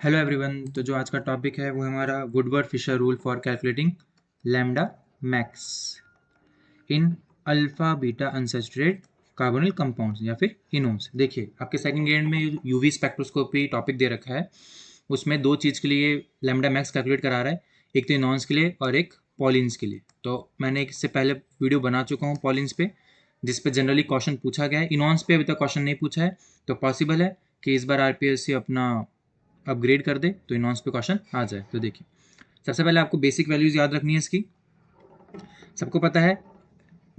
Hello everyone. तो जो आज का टॉपिक है वो हमारा Woodward Fieser rule for calculating lambda max in alpha beta unsaturated carbonyl compounds या फिर इनोन्स। देखिए आपके सेकंड ग्रेड में यूवी स्पेक्ट्रोस्कोपी टॉपिक दे रखा है, उसमें दो चीज़ के लिए लैम्डा मैक्स कैलकुलेट करा रहा है, एक तो इनोन्स के लिए और एक पॉलिन्स के लिए। तो मैंने इससे पहले वीडियो बना चुका हूँ पॉलिन्स पे, जिस पे जनरली क्वेश्चन पूछा गया है। इनोन्स पे अभी तक क्वेश्चन नहीं पूछा है, तो पॉसिबल है कि इस बार आरपीएससी अपना अपग्रेड कर दे तो इनॉन्स पे क्वेश्चन आ जाए। तो देखिए सबसे पहले आपको बेसिक वैल्यूज याद रखनी है इसकी। सबको पता है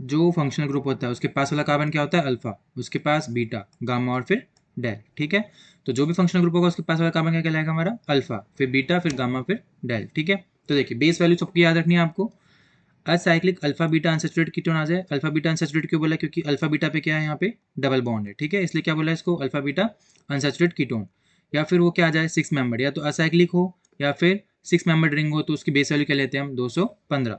जो फंक्शनल ग्रुप होता है उसके पास वाला कार्बन क्या होता है, अल्फा, उसके पास बीटा, गामा और फिर डेल। ठीक है, तो जो भी फंक्शनल ग्रुप होगा उसके पास वाला कार्बन क्या कहलाएगा, हमारा अल्फा, फिर बीटा, फिर गामा, फिर डेल। ठीक है, तो देखिए बेस वैल्यू सबकी याद रखनी है आपको। Acyclic alpha beta unsaturated ketone आ जाए। अल्फा बीटा अनसैचुरेटेड क्यों बोला, क्योंकि अल्फा बीटा पे क्या है, यहाँ पे डबल बॉन्ड है। ठीक है, इसलिए क्या बोला इसको, अल्फा बीटा अनसैचुरेटेड कीटोन। या फिर वो क्या आ जाए, 6 मेंबर, या तो असाइक्लिक हो या फिर 6 मेंबर रिंग हो, तो उसकी बेस वैल्यू क्या लेते हैं हम, 215।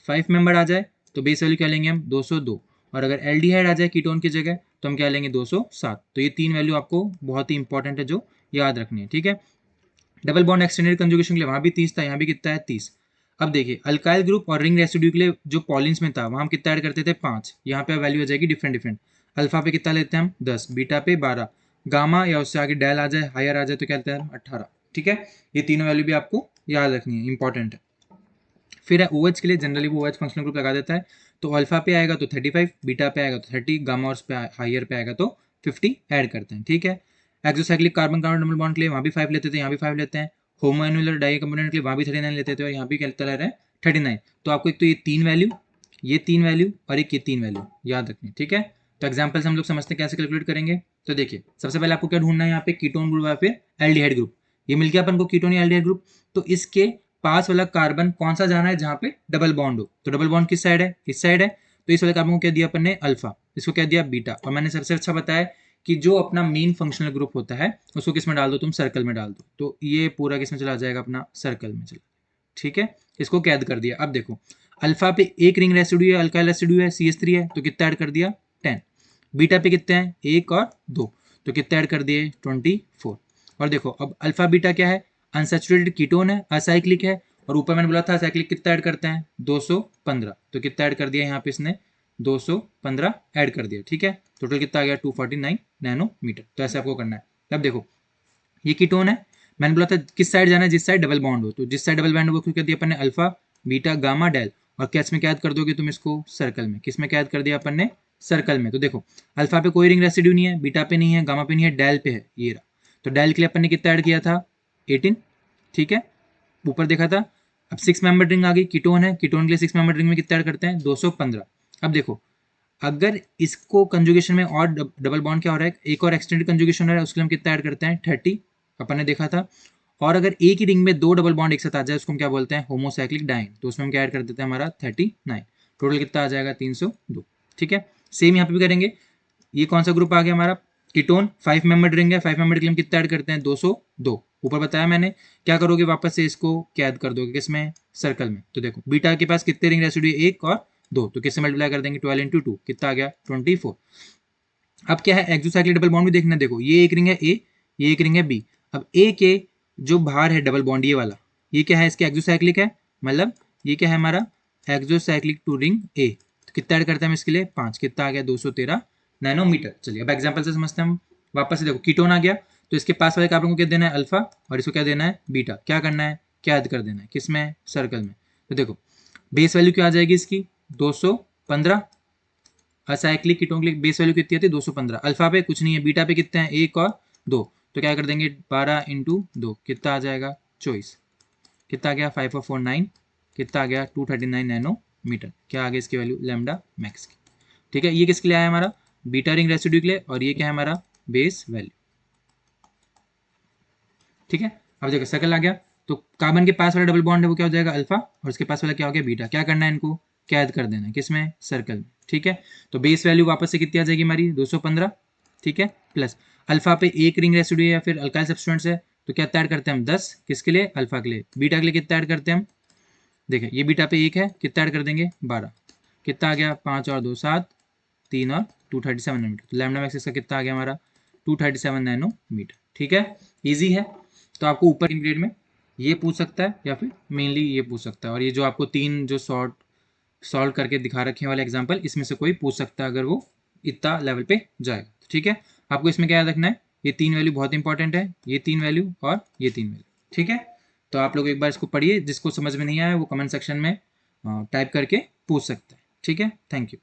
5 मेंबर आ जाए तो बेस वैल्यू क्या लेंगे हम, 202। और अगर एल्डिहाइड आ जाए कीटोन की जगह तो हम क्या लेंगे, 207। तो ये तीन वैल्यू आपको बहुत ही इंपॉर्टेंट है जो याद रखनी है। ठीक है, डबल बॉन्ड एक्सटेंडेड कंजुगेशन के लिए वहां भी 30 था, यहाँ भी कितना है, 30। अब देखिए अल्काइल ग्रुप और रिंग रेसिड्यू के लिए जो पॉलिन्स में था वहां हम कितना ऐड करते थे, 5। यहाँ पे वैल्यू आ जाएगी डिफरेंट डिफरेंट। अल्फा पे कितना लेते हैं हम, 10, बीटा पे 12, गामा या उससे आगे डेल आ जाए, हायर आ जाए तो क्या लेते हैं हम, 18। ठीक है, ये तीनों वैल्यू भी आपको याद रखनी है, इंपॉर्टेंट है। फिर है OH के लिए, जनरली वो OH फंक्शनल ग्रुप लगा देता है। तो अल्फा पे आएगा तो 35, बीटा पे आएगा तो 30, गामा और पे हायर पे आएगा तो 50 ऐड करते हैं। ठीक है, exocyclic carbon carbon double bond के लिए वहाँ भी 5 लेते थे, यहाँ भी 5 लेते हैं। होमोएनुलर डाई कंपोनेंट के लिए वहाँ भी 39 लेते थे और यहाँ भी क्या ले रहे हैं, 39। तो आपको एक तो ये तीन वैल्यू, ये तीन वैल्यू और एक ये तीन वैल्यू याद रखनी। ठीक है, तो एग्जाम्पल से हम लोग समझते हैं कैसे कैलकुलेट करेंगे। तो देखिए सबसे पहले आपको क्या ढूंढना है, यहाँ पे कीटोन ग्रुप या फिर एल्डिहाइड ग्रुप। ये मिल गया अपन को कीटोन या एल्डिहाइड ग्रुप। तो इसके पास वाला कार्बन कौन सा जाना है जहां पे डबल बॉन्ड हो, तो डबल बॉन्ड किस साइड है, इस साइड है। तो इस वाले कार्बन को क्या दिया अपन ने, अल्फा, इसको क्या दिया, बीटा। और मैंने सबसे अच्छा बताया कि जो अपना मेन फंक्शनल ग्रुप होता है उसको किस में डाल दो, तुम सर्कल में डाल दो, तो ये पूरा किस में चला जाएगा, अपना सर्कल में चला। ठीक है, इसको कैद कर दिया। अब देखो अल्फा पे एक रिंग रेसिड्यू है, अल्काइल रेसिड्यू है, CH3 है, तो कितना ऐड कर दिया, 10। बीटा पे कितने हैं, एक और दो, तो कितना ऐड कर दिए, 24। और देखो अब अल्फा बीटा क्या है, अनसैचुरेटेड कीटोन है, असाइक्लिक है। और ऊपर मैंने बोला था असाइक्लिक कितना ऐड करते हैं, 215, तो कितना ऐड कर दिया यहाँ पे इसने, 215 ऐड कर दिया। ठीक है, टोटल कितना आ गया, 249 नैनोमीटर। तो ऐसे आपको करना है। अब देखो ये कीटोन है, मैंने बोला था किस साइड जाना है, जिस साइड डबल बॉन्ड हो, तो जिस साइड डबल बॉन्ड हो क्या दिया अपन ने, अल्फा बीटा गामा डेल। और कैच में कैद कर दोगे तुम इसको, सर्कल में। किस में कैद कर दिया अपन ने, सर्कल में। तो देखो अल्फा पे कोई रिंग रेसिड्यू नहीं है, बीटा पे नहीं है, गामा पे नहीं है, डेल पे है, ये रहा। तो डेल के लिए अपन ने कितना ऐड किया था, 18। ठीक है, ऊपर देखा था। अब 6 मेंबर रिंग आ गई, कीटोन है, कीटोन के लिए 6 मेंबर रिंग में कितना ऐड करते हैं, 215। अब देखो अगर इसको कंजुगेशन में और डबल बॉन्ड क्या हो रहा है, एक और एक्सटेंडेड कंजुगेशन हो रहा है, उसके लिए हम कितना ऐड करते हैं, 30, अपन ने देखा था। और अगर एक ही रिंग में दो डबल बॉन्ड एक साथ आ जाए उसको हम क्या बोलते हैं, होमोसाइक्लिक डाइन, तो उसमें हम क्या ऐड कर देते हैं, हमारा 39। टोटल कितना आ जाएगा, 302। ठीक है, सेम यहाँ पे भी करेंगे। ये कौन सा ग्रुप आ गया हमारा, कीटोन, 5 मेंबर रिंग है, 5 मेंबर के लिए हम कितना ऐड करते हैं, 202। ऊपर बताया मैंने, क्या करोगे, वापस से इसको कैद कर दोगे किसमें, सर्कल में। तो देखो बीटा के पास कितने रिंग रेसिड्यू, एक और दो, तो किससे मल्टीप्लाई कर देंगे, 12 इंटू 2 कितना आ गया, 24। अब क्या है, एक्सोसाइक्लिक डबल बॉन्ड भी देखना। देखो ये एक रिंग है A, ये एक रिंग है B। अब A के जो बाहर है डबल बॉन्ड ये वाला, ये क्या है, इसके एक्सोसाइक्लिक है, मतलब ये क्या है हमारा, एक्सोसाइक्लिक टू रिंग A। तो कितना ऐड करते हैं हम इसके लिए, 5, कितना आ गया, 213 नैनोमीटर। चलिए अब एग्जाम्पल से समझते हैं हम। वापस से देखो कीटोन आ गया, तो इसके पास वाले कार्बन को क्या देना है, अल्फा, और इसको क्या देना है, बीटा। क्या करना है, क्या ऐड कर देना है, किसमें, सर्कल में। तो देखो बेस वैल्यू क्या आ जाएगी इसकी, 215। असाइक्लिक कीटोन के लिए बेस वैल्यू कितनी आती है, 215। अल्फा पे कुछ नहीं है, बीटा पे कितने हैं, एक और दो, तो क्या कर देंगे, 12 इंटू 2 कितना आ जाएगा, 24। कितना आ गया, 5 और 4 9, कितना आ गया, 239 नैनोमीटर। क्या आ गया इसकी वैल्यू, लैम्डा मैक्स की। ठीक है, ये किसके लिए आया हमारा, बीटा रिंग रेसिड्यू के लिए, और ये क्या है हमारा, बेस वैल्यू। ठीक है, अब देखो सर्कल आ गया, तो कार्बन के पास वाला डबल बॉन्ड है वो क्या हो जाएगा, अल्फा, और उसके पास वाला क्या हो गया, बीटा। क्या करना है, इनको कैद कर देना है, किसमें, सर्कल में। ठीक है, तो बेस वैल्यू वापस से कितनी आ जाएगी हमारी, 215। ठीक है, प्लस अल्फा पे एक रिंग रेसिड्यू या फिर अल्काइल सब्सटेंट्स है, तो क्या ऐड करते हैं हम, 10, किसके लिए, अल्फा के लिए। बीटा के लिए कितना ऐड करते हैं हम, देखिए ये बीटा पे एक है, कितना ऐड कर देंगे, 12, कितना आ गया, 5 और 2 7, 3 और 237 नैनोमीटर। तो लैम्डा मैक्स इसका कितना आ गया हमारा, 237 नैनोमीटर। ठीक है, ईजी है। तो आपको ऊपर ग्रेड में ये पूछ सकता है या फिर मेनली ये पूछ सकता है। और ये जो आपको 3 जो सॉल्व करके दिखा रखे वाले एग्जाम्पल, इसमें से कोई पूछ सकता है अगर वो इतना लेवल पे जाएगा। ठीक है, आपको इसमें क्या याद रखना है, ये 3 वैल्यू बहुत इंपॉर्टेंट है, ये 3 वैल्यू और ये 3 वैल्यू। ठीक है, तो आप लोग एक बार इसको पढ़िए, जिसको समझ में नहीं आया वो कमेंट सेक्शन में टाइप करके पूछ सकते हैं। ठीक है, थैंक यू।